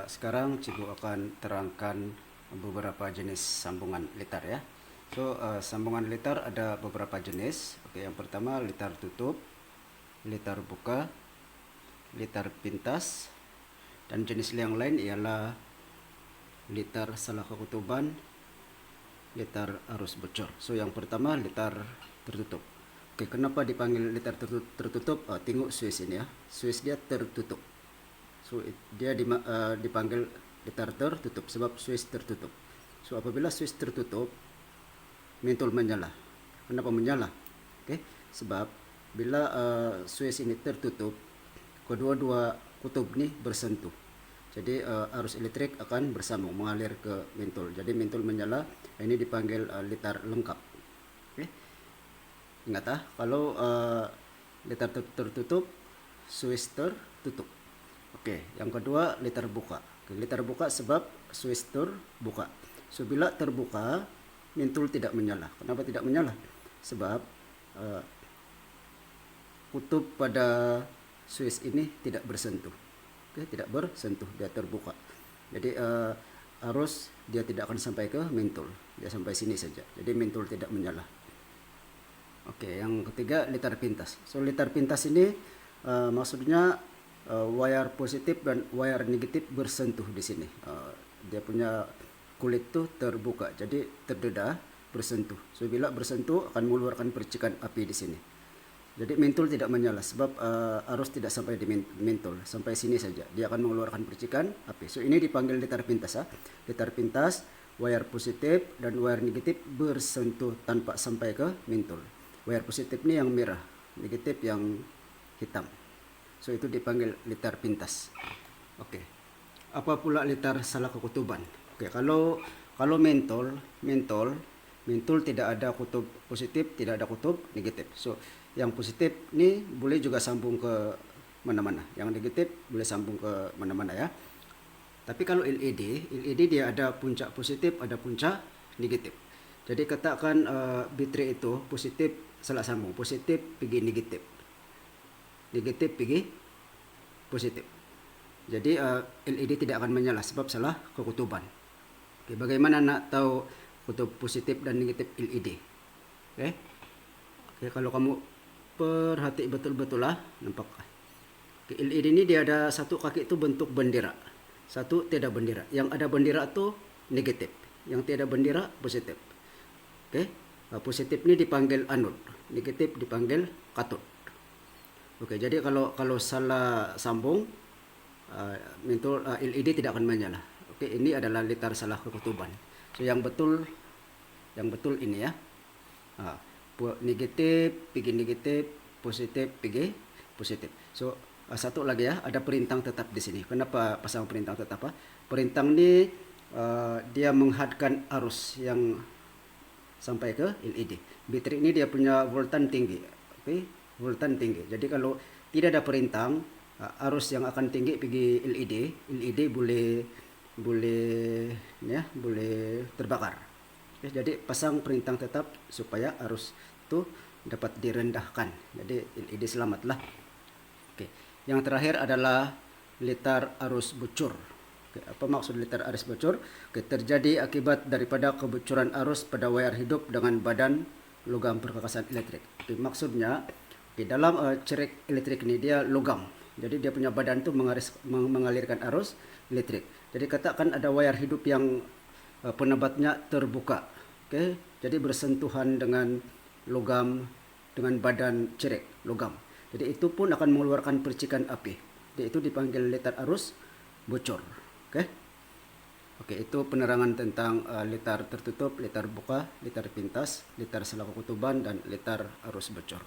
Sekarang Cikgu akan terangkan beberapa jenis sambungan litar ya. Sambungan litar ada beberapa jenis. Yang pertama litar tutup, litar buka, litar pintas, dan jenis yang lain ialah litar salah kekutuban, litar arus bocor. Yang pertama litar tertutup. Kenapa dipanggil litar tertutup? Tengok switch ini ya. Switch dia tertutup. Dia dipanggil litar tertutup sebab switch tertutup. Apabila switch tertutup, mentol menyala. Kenapa menyala? Sebab bila switch ini tertutup, kedua-dua kutub ini bersentuh. Jadi arus elektrik akan bersambung mengalir ke mentol. Jadi mentol menyala. Ini dipanggil litar lengkap. Ingat kalau litar tertutup, switch tertutup. Yang kedua litar buka. Litar buka sebab switch terbuka. Bila terbuka, mentol tidak menyala. Kenapa tidak menyala? Sebab kutub pada switch ini tidak bersentuh. Tidak bersentuh, dia terbuka. Jadi arus dia tidak akan sampai ke mentol. Dia sampai sini saja. Jadi mentol tidak menyala. Yang ketiga litar pintas. Litar pintas ini maksudnya wire positif dan wire negatif bersentuh di sini. Dia punya kulit tuh terbuka, jadi terdedah bersentuh. Bila bersentuh akan mengeluarkan percikan api di sini. Jadi mentol tidak menyala sebab arus tidak sampai di mentol, sampai sini saja. Dia akan mengeluarkan percikan api. Ini dipanggil litar pintas. Litar pintas, wire positif dan wire negatif bersentuh tanpa sampai ke mentol. Wire positif ini yang merah, negatif yang hitam. Itu dipanggil litar pintas. Apa pula litar salah kekutuban? Kalau mentol tidak ada kutub positif, tidak ada kutub negatif. Yang positif ini boleh juga sambung ke mana-mana. Yang negatif boleh sambung ke mana-mana ya. Tapi kalau LED dia ada puncak positif, ada puncak negatif. Jadi katakan baterai itu positif salah sambung, positif pergi negatif, negatif pergi positif. Jadi LED tidak akan menyala sebab salah kekutuban. Bagaimana nak tahu kutub positif dan negatif LED? Kalau kamu perhati betul-betul nampak. LED ini dia ada satu kaki itu bentuk bendera, satu tiada bendera. Yang ada bendera itu negatif, yang tiada bendera positif. Positif ini dipanggil anode, negatif dipanggil katot. Jadi kalau salah sambung, mentol LED tidak akan menyala. Ini adalah litar salah kekutuban. Yang betul ini ya. Negatif pergi negatif, positif pergi positif. Satu lagi ya, ada perintang tetap di sini. Kenapa pasang perintang tetap? Perintang ini dia menghadkan arus yang sampai ke LED. Baterai ini dia punya voltan tinggi. Voltan tinggi. Jadi kalau tidak ada perintang, arus yang akan tinggi pergi LED boleh terbakar. Jadi pasang perintang tetap supaya arus itu dapat direndahkan. Jadi LED selamatlah. Yang terakhir adalah litar arus bocor. Apa maksud litar arus bocor? Terjadi akibat daripada kebocoran arus pada wayar hidup dengan badan logam perkakasan elektrik. Maksudnya dalam cerek elektrik ini dia logam. Jadi dia punya badan itu mengalirkan arus elektrik. Jadi katakan ada wayar hidup yang penebatnya terbuka. Jadi bersentuhan dengan logam, dengan badan cerek logam. Jadi itu pun akan mengeluarkan percikan api. Jadi itu dipanggil litar arus bocor. Itu penerangan tentang litar tertutup, litar buka, litar pintas, litar salah kekutuban, dan litar arus bocor.